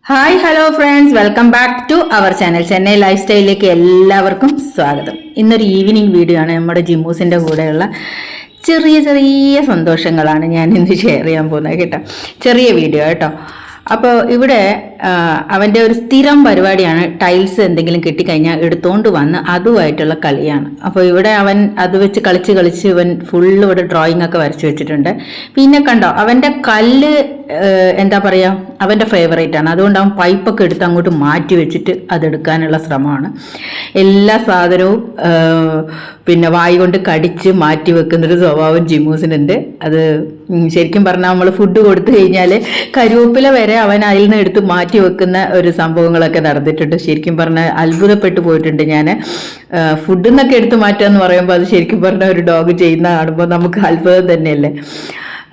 Hi hello friends, welcome back to our channel. Chennai life സ്റ്റൈലിലേക്ക് എല്ലാവർക്കും സ്വാഗതം. ഇന്നൊരു ഈവനിങ് വീഡിയോ ആണ്. നമ്മുടെ ജിമ്മൂസിൻ്റെ കൂടെയുള്ള ചെറിയ ചെറിയ സന്തോഷങ്ങളാണ് ഞാൻ ഇന്ന് ഷെയർ ചെയ്യാൻ പോകുന്നത് കേട്ടോ. ചെറിയ വീഡിയോ കേട്ടോ. അപ്പോൾ ഇവിടെ അവൻ്റെ ഒരു സ്ഥിരം പരിപാടിയാണ്, ടൈൽസ് എന്തെങ്കിലും കിട്ടിക്കഴിഞ്ഞാൽ എടുത്തുകൊണ്ട് വന്ന് അതുമായിട്ടുള്ള കളിയാണ്. അപ്പോൾ ഇവിടെ അവൻ അത് വെച്ച് കളിച്ച് ഇവൻ ഫുള്ള് ഇവിടെ ഡ്രോയിങ് ഒക്കെ വരച്ച് വെച്ചിട്ടുണ്ട്. പിന്നെ കണ്ടോ, അവൻ്റെ കല്ല് എന്താ പറയുക, അവൻ്റെ ഫേവറേറ്റ് ആണ്. അതുകൊണ്ട് അവൻ പൈപ്പൊക്കെ എടുത്ത് അങ്ങോട്ട് മാറ്റി വെച്ചിട്ട് അതെടുക്കാനുള്ള ശ്രമമാണ്. എല്ലാ സാധനവും പിന്നെ വായി കൊണ്ട് കടിച്ച് മാറ്റി വെക്കുന്നൊരു സ്വഭാവം ജിമ്മൂസിനുണ്ട്. അത് ശരിക്കും പറഞ്ഞാൽ നമ്മൾ ഫുഡ് കൊടുത്തു കഴിഞ്ഞാൽ കരുവേപ്പില വരെ അവൻ അതിൽ നിന്ന് എടുത്ത് മാറ്റി വെക്കുന്ന ഒരു സംഭവങ്ങളൊക്കെ നടന്നിട്ടുണ്ട്. ശരിക്കും പറഞ്ഞാൽ അത്ഭുതപ്പെട്ടു പോയിട്ടുണ്ട് ഞാൻ. ഫുഡിൽ നിന്നൊക്കെ എടുത്ത് മാറ്റുക എന്ന് പറയുമ്പോൾ അത് ശരിക്കും പറഞ്ഞാൽ ഒരു ഡോഗ് ചെയ്യുന്ന കാണുമ്പോൾ നമുക്ക് അത്ഭുതം തന്നെയല്ലേ.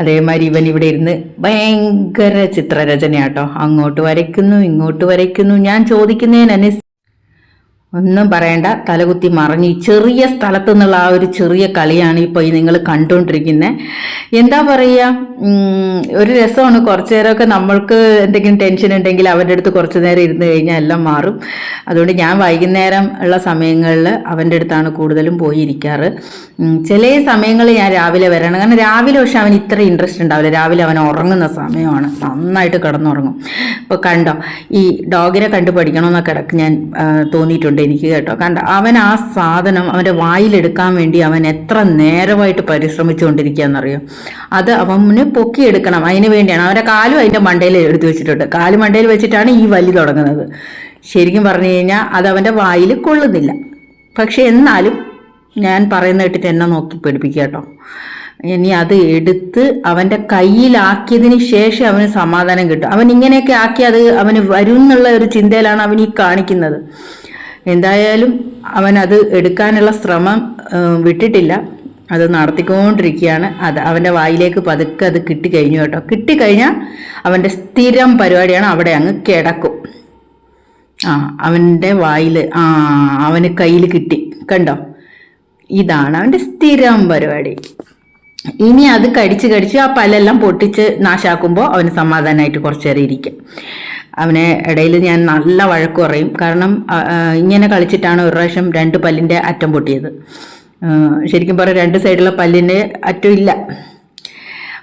അതേമാതിരി ഇവൻ ഇവിടെ ഇരുന്ന് ഭയങ്കര ചിത്രരചനയാട്ടോ. അങ്ങോട്ട് വരയ്ക്കുന്നു, ഇങ്ങോട്ട് വരയ്ക്കുന്നു. ഞാൻ ചോദിക്കുന്നതിന് ഒന്നും പറയണ്ട, തലകുത്തി മറിഞ്ഞ് ഈ ചെറിയ സ്ഥലത്തു നിന്നുള്ള ആ ഒരു ചെറിയ കളിയാണ് ഇപ്പോൾ നിങ്ങൾ കണ്ടുകൊണ്ടിരിക്കുന്നത്. എന്താ പറയുക, ഒരു രസമാണ്. കുറച്ചു നേരമൊക്കെ നമ്മൾക്ക് എന്തെങ്കിലും ടെൻഷൻ ഉണ്ടെങ്കിൽ അവൻ്റെ അടുത്ത് കുറച്ചു നേരം ഇരുന്ന് കഴിഞ്ഞാൽ എല്ലാം മാറും. അതുകൊണ്ട് ഞാൻ വൈകുന്നേരം ഉള്ള സമയങ്ങളിൽ അവൻ്റെ അടുത്താണ് കൂടുതലും പോയി ഇരിക്കാറ്. ചില സമയങ്ങളിൽ ഞാൻ രാവിലെ വരണം, കാരണം രാവിലെ പക്ഷെ അവൻ ഇത്ര ഇൻട്രസ്റ്റ് ഉണ്ടാവില്ല. രാവിലെ അവൻ ഉറങ്ങുന്ന സമയമാണ്, നന്നായിട്ട് കിടന്നുറങ്ങും. ഇപ്പോൾ കണ്ടോ, ഈ ഡോഗിനെ കണ്ടു പഠിക്കണമെന്നൊക്കെ ഇടയ്ക്ക് ഞാൻ തോന്നിയിട്ടുണ്ട് എനിക്ക് കേട്ടോ. കണ്ട, അവൻ ആ സാധനം അവൻ്റെ വായിലെടുക്കാൻ വേണ്ടി അവൻ എത്ര നേരമായിട്ട് പരിശ്രമിച്ചുകൊണ്ടിരിക്കുകയെന്നറിയോ. അത് അവന് പൊക്കിയെടുക്കണം, അതിന് വേണ്ടിയാണ്. അവൻ്റെ കാലും അതിൻ്റെ മണ്ടയിൽ എടുത്തു വെച്ചിട്ടുണ്ട്. കാല് മണ്ടയിൽ വെച്ചിട്ടാണ് ഈ വലി തുടങ്ങുന്നത്. ശരിക്കും പറഞ്ഞു കഴിഞ്ഞാൽ അത് അവൻ്റെ വായിൽ കൊള്ളുന്നില്ല. പക്ഷെ എന്നാലും ഞാൻ പറയുന്ന കേട്ടിട്ട് എന്നെ നോക്കി പഠിപ്പിക്കുക കേട്ടോ. ഇനി അത് എടുത്ത് അവൻ്റെ കയ്യിലാക്കിയതിന് ശേഷം അവന് സമാധാനം കിട്ടും. അവൻ ഇങ്ങനെയൊക്കെ ആക്കി അത് അവന് വരും എന്നുള്ള ഒരു ചിന്തയിലാണ് അവൻ ഈ കാണിക്കുന്നത്. എന്തായാലും അവൻ അത് എടുക്കാനുള്ള ശ്രമം വിട്ടിട്ടില്ല, അത് നടത്തിക്കൊണ്ടിരിക്കുകയാണ്. അത് അവൻ്റെ വായിലേക്ക് പതുക്കെ അത് കിട്ടിക്കഴിഞ്ഞു കേട്ടോ. കിട്ടിക്കഴിഞ്ഞാൽ അവൻ്റെ സ്ഥിരം പരിപാടിയാണ്, അവിടെ അങ്ങ് കിടക്കും. അവൻ്റെ വായിൽ അവന് കയ്യിൽ കിട്ടി, കണ്ടോ. ഇതാണ് അവൻ്റെ സ്ഥിരം പരിപാടി. ഇനി അത് കടിച്ച് ആ പല്ലെല്ലാം പൊട്ടിച്ച് നാശാക്കുമ്പോൾ അവന് സമാധാനമായിട്ട് കുറച്ചു നേരം ഇരിക്കും. അവനെ ഇടയിൽ ഞാൻ നല്ല വഴക്ക് പറയും. കാരണം ഇങ്ങനെ കളിച്ചിട്ടാണ് ഒരു പ്രാവശ്യം 2 പല്ലിൻ്റെ അറ്റം പൊട്ടിയത്. ശരിക്കും പറയാം, 2 സൈഡിലുള്ള പല്ലിൻ്റെ അറ്റം ഇല്ല.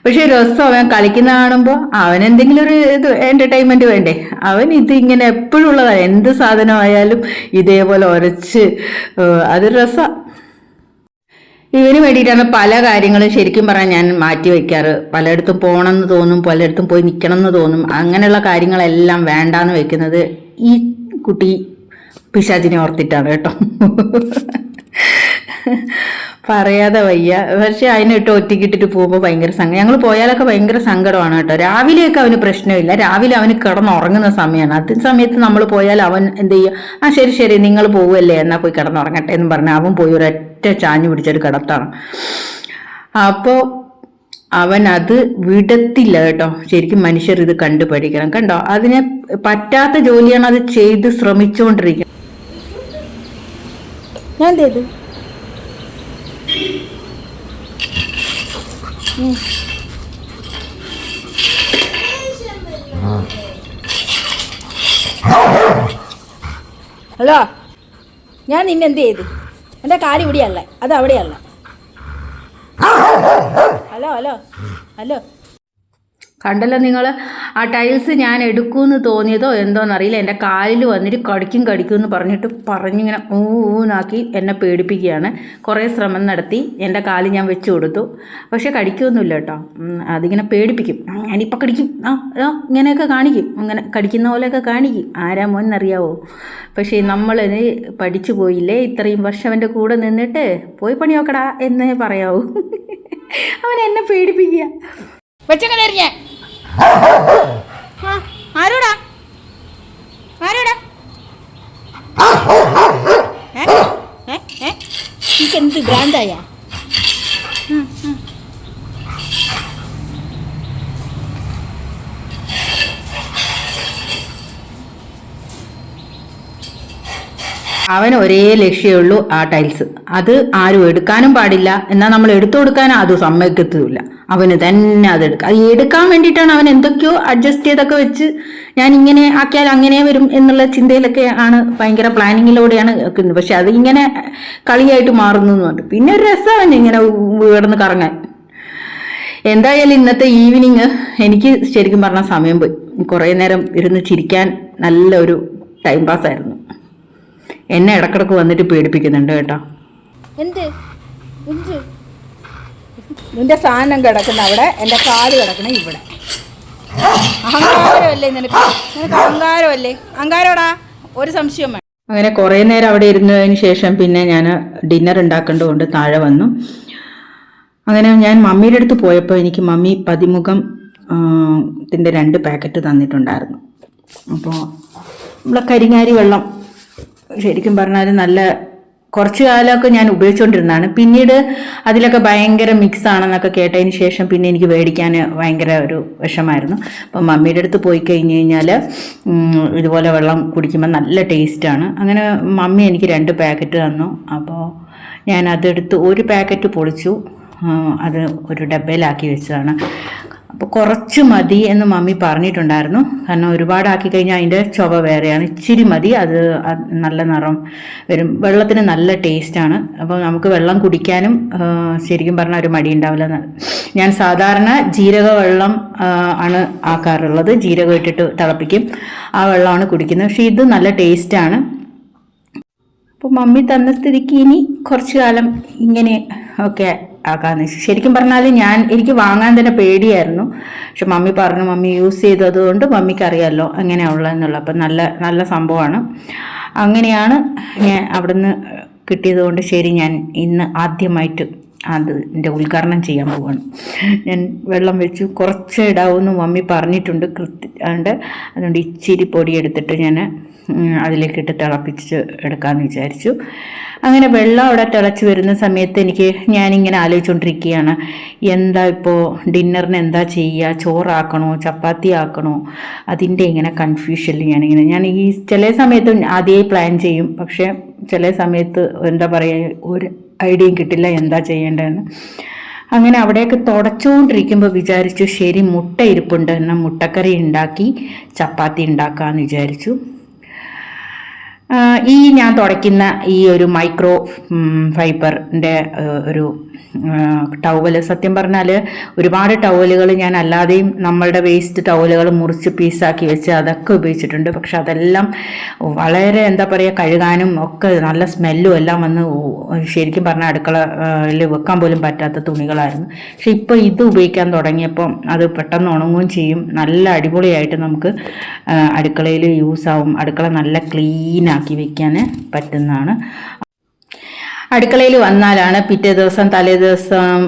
പക്ഷെ രസം, അവൻ കളിക്കുന്ന കാണുമ്പോൾ അവനെന്തെങ്കിലും ഒരു ഇത് എൻ്റർടൈൻമെൻറ്റ് വേണ്ടേ. അവൻ ഇത് ഇങ്ങനെ എപ്പോഴും ഉള്ളതാണ്. എന്ത് സാധനമായാലും ഇതേപോലെ ഉരച്ച് അതൊരു രസമാണ്. ഇവന് വേണ്ടിയിട്ടാണ് പല കാര്യങ്ങളും ശരിക്കും പറഞ്ഞാൽ ഞാൻ മാറ്റി വയ്ക്കാറ്. പലയിടത്തും പോകണമെന്ന് തോന്നും, പലയിടത്തും പോയി നിൽക്കണം എന്ന് തോന്നും. അങ്ങനെയുള്ള കാര്യങ്ങളെല്ലാം വേണ്ടാന്ന് വെക്കുന്നത് ഈ കുട്ടി പിശാചിനെ ഓർത്തിട്ടാണ് കേട്ടോ. പറയാതെ വയ്യ. പക്ഷെ അതിനിട്ട് ഒറ്റയ്ക്കിട്ടിട്ട് പോകുമ്പോൾ ഭയങ്കര ഞങ്ങൾ പോയാലൊക്കെ ഭയങ്കര സങ്കടമാണ് കേട്ടോ. രാവിലെയൊക്കെ അവന് പ്രശ്നമില്ല, രാവിലെ അവന് കിടന്നുറങ്ങുന്ന സമയമാണ്. അതേ സമയത്ത് നമ്മൾ പോയാൽ അവൻ എന്ത് ചെയ്യുക, ശരി നിങ്ങൾ പോവുമല്ലേ, എന്നാൽ പോയി കിടന്നുറങ്ങട്ടെ എന്ന് പറഞ്ഞാൽ അവൻ പോയി ഒരൊറ്റ ചാഞ്ഞു പിടിച്ചൊരു കിടത്താണ്. അപ്പോൾ അവൻ അത് വിടത്തില്ല കേട്ടോ. ശരിക്കും മനുഷ്യർ ഇത് കണ്ടുപഠിക്കണം. കണ്ടോ, അതിനെ പറ്റാത്ത ജോലിയാണ് അത് ചെയ്ത് ശ്രമിച്ചുകൊണ്ടിരിക്കുന്നത്. ഞാൻ ചെയ്തു ഹലോ, ഞാൻ നിന്നെ എന്ത് ചെയ്തു? എൻ്റെ കാര്യം ഇവിടെയല്ല, അത് അവിടെയല്ല. ഹലോ ഹലോ ഹലോ കണ്ടല്ലോ നിങ്ങൾ. ആ ടൈൽസ് ഞാൻ എടുക്കുമെന്ന് തോന്നിയതോ എന്തോന്നറിയില്ല, എൻ്റെ കാലിൽ വന്നിട്ട് കടിക്കും എന്ന് പറഞ്ഞിങ്ങനെ ഊന്നാക്കി എന്നെ പേടിപ്പിക്കുകയാണ്. കുറേ ശ്രമം നടത്തി, എൻ്റെ കാല് ഞാൻ വെച്ച് കൊടുത്തു. പക്ഷെ കടിക്കുമൊന്നുമില്ല കേട്ടോ. അതിങ്ങനെ പേടിപ്പിക്കും. ഞാനിപ്പോൾ കടിക്കും, ഇങ്ങനെയൊക്കെ കാണിക്കും, അങ്ങനെ കടിക്കുന്ന പോലെയൊക്കെ കാണിക്കും. ആരാ മോനെന്നറിയാവോ. പക്ഷേ നമ്മളിത് പഠിച്ചു പോയില്ലേ, ഇത്രയും വർഷം അവൻ്റെ കൂടെ നിന്നിട്ട് പോയി പണി നോക്കടാ എന്നേ പറയാവൂ. അവൻ എന്നെ പേടിപ്പിക്കുക. വെച്ചങ്ങനെ എറിഞ്ഞേ. ആരോടാ ആരോടാ എനിക്കെന്ത് ഭ്രാന്തായ. അവന് ഒരേ ലക്ഷ്യമുള്ളൂ ആ ടൈൽസ്. അത് ആരും എടുക്കാനും പാടില്ല, എന്നാൽ നമ്മൾ എടുത്തു കൊടുക്കാൻ അത് സമ്മതിക്കത്തുമില്ല. അവന് തന്നെ അത് എടുക്കാം. അത് എടുക്കാൻ വേണ്ടിയിട്ടാണ് അവൻ എന്തൊക്കെയോ അഡ്ജസ്റ്റ് ചെയ്തൊക്കെ വെച്ച് ഞാൻ ഇങ്ങനെ ആക്കിയാൽ അങ്ങനെ വരും എന്നുള്ള ചിന്തയിലൊക്കെ ആണ്, ഭയങ്കര പ്ലാനിങ്ങിലൂടെയാണ് വെക്കുന്നത്. പക്ഷെ അത് ഇങ്ങനെ കളിയായിട്ട് മാറുന്നു എന്ന് പറഞ്ഞു. പിന്നെ ഒരു രസമാണ് ഇങ്ങനെ കിടന്ന് കറങ്ങാൻ. എന്തായാലും ഇന്നത്തെ ഈവനിങ് എനിക്ക് ശരിക്കും പറഞ്ഞാൽ സമയം പോയി. കുറേ നേരം ഇരുന്ന് ചിരിക്കാൻ നല്ലൊരു ടൈം പാസ്സായിരുന്നു. എന്നെ ഇടക്കിടക്ക് വന്നിട്ട് പേടിപ്പിക്കുന്നുണ്ട് കേട്ടോ. എന്ത് എന്ത് നിന്റെ സാധനം കിടക്കുന്ന അവിടെ, എൻ്റെ കാല് കിടക്കണ ഇവിടെ. അഹങ്കാരമല്ലേ നിനക്ക്? നിനക്ക് അഹങ്കാരമല്ലേ? അഹങ്കാരോടാ, ഒരു സംശയം വേണം. അങ്ങനെ കുറേ നേരം അവിടെ ഇരുന്നതിന് ശേഷം പിന്നെ ഞാൻ ഡിന്നർ ഉണ്ടാക്കേണ്ടതുകൊണ്ട് താഴെ വന്നു. അങ്ങനെ ഞാൻ മമ്മിയുടെ അടുത്ത് പോയപ്പോൾ എനിക്ക് മമ്മി പതിമുഖം ത്തിൻ്റെ 2 പാക്കറ്റ് തന്നിട്ടുണ്ടായിരുന്നു. അപ്പോൾ നമ്മളെ കരിങ്ങാരി വെള്ളം ശരിക്കും പറഞ്ഞാൽ നല്ല കുറച്ച് കാലമൊക്കെ ഞാൻ ഉപയോഗിച്ചുകൊണ്ടിരുന്നതാണ്. പിന്നീട് അതിലൊക്കെ ഭയങ്കര മിക്സ് ആണെന്നൊക്കെ കേട്ടതിന് ശേഷം പിന്നെ എനിക്ക് മേടിക്കാൻ ഭയങ്കര ഒരു വിഷമായിരുന്നു. അപ്പം മമ്മിയുടെ അടുത്ത് പോയി കഴിഞ്ഞ് കഴിഞ്ഞാൽ ഇതുപോലെ വെള്ളം കുടിക്കുമ്പോൾ നല്ല ടേസ്റ്റാണ്. അങ്ങനെ മമ്മി എനിക്ക് 2 പാക്കറ്റ് തന്നു. അപ്പോൾ ഞാൻ അതെടുത്ത് ഒരു പാക്കറ്റ് പൊളിച്ചു, അത് ഒരു ഡബ്ബയിലാക്കി വെച്ചതാണ്. അപ്പോൾ കുറച്ച് മതി എന്ന് മമ്മി പറഞ്ഞിട്ടുണ്ടായിരുന്നു. കാരണം ഒരുപാടാക്കി കഴിഞ്ഞാൽ അതിൻ്റെ ചുവ വേറെയാണ്. ഇച്ചിരി മതി, അത് നല്ല നിറം വരും, വെള്ളത്തിന് നല്ല ടേസ്റ്റാണ്. അപ്പോൾ നമുക്ക് വെള്ളം കുടിക്കാനും ശരിക്കും പറഞ്ഞാൽ ഒരു മടി ഉണ്ടാവില്ല. ഞാൻ സാധാരണ ജീരക വെള്ളം ആണ് ആക്കാറുള്ളത്. ജീരകം ഇട്ടിട്ട് തിളപ്പിക്കും, ആ വെള്ളമാണ് കുടിക്കുന്നത്. പക്ഷേ ഇത് നല്ല ടേസ്റ്റാണ്. അപ്പോൾ മമ്മി തന്ന സ്ഥിതിക്ക് ഇനി കുറച്ച് കാലം ഇങ്ങനെ ഒക്കെ ആക്കാന്ന് വെച്ചു. ശരിക്കും പറഞ്ഞാൽ എനിക്ക് വാങ്ങാൻ തന്നെ പേടിയായിരുന്നു. പക്ഷെ മമ്മി പറഞ്ഞു, മമ്മി യൂസ് ചെയ്തതുകൊണ്ട് മമ്മിക്ക് അറിയാമല്ലോ എങ്ങനെയാണുള്ളതെന്നുള്ളത്. അപ്പം നല്ല നല്ല സംഭവമാണ്. അങ്ങനെയാണ് ഞാൻ അവിടുന്ന് കിട്ടിയത് കൊണ്ട് ശരി, ഞാൻ ഇന്ന് ആദ്യമായിട്ട് അതിൻ്റെ ഉദ്ഘാടനം ചെയ്യാൻ പോവാണ്. ഞാൻ വെള്ളം വെച്ചു, കുറച്ച് ഇടാവുമെന്ന് മമ്മി പറഞ്ഞിട്ടുണ്ട് അതുകൊണ്ട് ഇച്ചിരി പൊടി എടുത്തിട്ട് ഞാൻ അതിലേക്കിട്ട് തിളപ്പിച്ച് എടുക്കാമെന്ന് വിചാരിച്ചു. അങ്ങനെ വെള്ളം അവിടെ തിളച്ച് വരുന്ന സമയത്ത് ഞാനിങ്ങനെ ആലോചിച്ചുകൊണ്ടിരിക്കുകയാണ്, എന്താ ഇപ്പോൾ ഡിന്നറിന് എന്താ ചെയ്യുക, ചോറാക്കണോ ചപ്പാത്തി ആക്കണോ, അതിൻ്റെ ഇങ്ങനെ കൺഫ്യൂഷനിൽ ഞാൻ ഈ ചില സമയത്ത് ആദ്യമേ പ്ലാൻ ചെയ്യും. പക്ഷേ ചില സമയത്ത് എന്താ പറയുക, ഒരു ഐഡിയയും കിട്ടില്ല എന്താ ചെയ്യേണ്ടതെന്ന്. അങ്ങനെ അവിടെയൊക്കെ തുടച്ചുകൊണ്ടിരിക്കുമ്പോൾ വിചാരിച്ചു, ശരി മുട്ട ഇരിപ്പുണ്ട്, എന്നാൽ മുട്ടക്കറി ഉണ്ടാക്കി ചപ്പാത്തി ഉണ്ടാക്കാമെന്ന് വിചാരിച്ചു. ഞാൻ തുടയ്ക്കുന്ന ഈ ഒരു മൈക്രോ ഫൈബറിൻ്റെ ഒരു ടവല്, സത്യം പറഞ്ഞാൽ ഒരുപാട് ടവലുകൾ ഞാൻ അല്ലാതെയും നമ്മളുടെ വേസ്റ്റ് ടവലുകൾ മുറിച്ച് പീസാക്കി വെച്ച് അതൊക്കെ ഉപയോഗിച്ചിട്ടുണ്ട്. പക്ഷെ അതെല്ലാം വളരെ എന്താ പറയുക, കഴുകാനും ഒക്കെ നല്ല സ്മെല്ലും എല്ലാം വന്ന് ശരിക്കും പറഞ്ഞാൽ അടുക്കളയിൽ വെക്കാൻ പോലും പറ്റാത്ത തുണികളായിരുന്നു. പക്ഷെ ഇപ്പോൾ ഇത് ഉപയോഗിക്കാൻ തുടങ്ങിയപ്പം അത് പെട്ടെന്ന് ഉണങ്ങുകയും ചെയ്യും. നല്ല അടിപൊളിയായിട്ട് നമുക്ക് അടുക്കളയിൽ യൂസ് ആവും. അടുക്കള നല്ല ക്ലീനാക്കി വെക്കാൻ പറ്റുന്നതാണ്. അടുക്കളയിൽ വന്നാലാണ് പിറ്റേ ദിവസം തലേ ദിവസം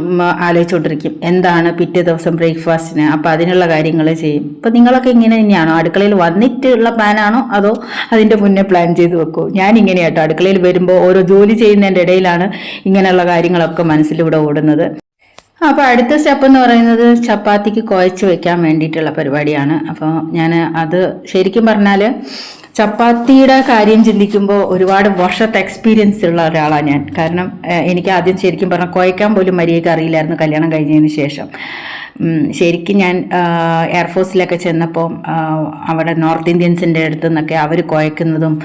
ആലോചിച്ചുകൊണ്ടിരിക്കും എന്താണ് പിറ്റേ ദിവസം ബ്രേക്ക്ഫാസ്റ്റിന്. അപ്പോൾ അതിനുള്ള കാര്യങ്ങൾ ചെയ്യും. അപ്പോൾ നിങ്ങളൊക്കെ ഇങ്ങനെ തന്നെയാണോ? അടുക്കളയിൽ വന്നിട്ടുള്ള പ്ലാനാണോ അതോ അതിൻ്റെ മുന്നേ പ്ലാൻ ചെയ്ത് വെക്കുമോ? ഞാൻ ഇങ്ങനെയാട്ടോ, അടുക്കളയിൽ വരുമ്പോൾ ഓരോ ജോലി ചെയ്യുന്നതിൻ്റെ ഇടയിലാണ് ഇങ്ങനെയുള്ള കാര്യങ്ങളൊക്കെ മനസ്സിലൂടെ ഓടുന്നത്. അപ്പോൾ അടുത്ത സ്റ്റെപ്പ് എന്ന് പറയുന്നത് ചപ്പാത്തിക്ക് കുഴച്ച് വെക്കാൻ വേണ്ടിയിട്ടുള്ള പരിപാടിയാണ്. അപ്പോൾ ഞാൻ അത് ശരിക്കും പറഞ്ഞാൽ ചപ്പാത്തിയുടെ കാര്യം ചിന്തിക്കുമ്പോൾ ഒരുപാട് വർഷത്തെ എക്സ്പീരിയൻസ് ഉള്ള ഒരാളാണ് ഞാൻ. കാരണം എനിക്ക് ആദ്യം ശരിക്കും പറഞ്ഞാൽ കുഴക്കാൻ പോലും മര്യാദയ്ക്ക് അറിയില്ലായിരുന്നു കല്യാണം കഴിഞ്ഞതിന് ശേഷം. ശരിക്കും ഞാൻ എയർഫോഴ്സിലൊക്കെ ചെന്നപ്പോൾ അവിടെ നോർത്ത് ഇന്ത്യൻസിൻ്റെ അടുത്തു നിന്നൊക്കെ അവർ കുഴക്കുന്നതും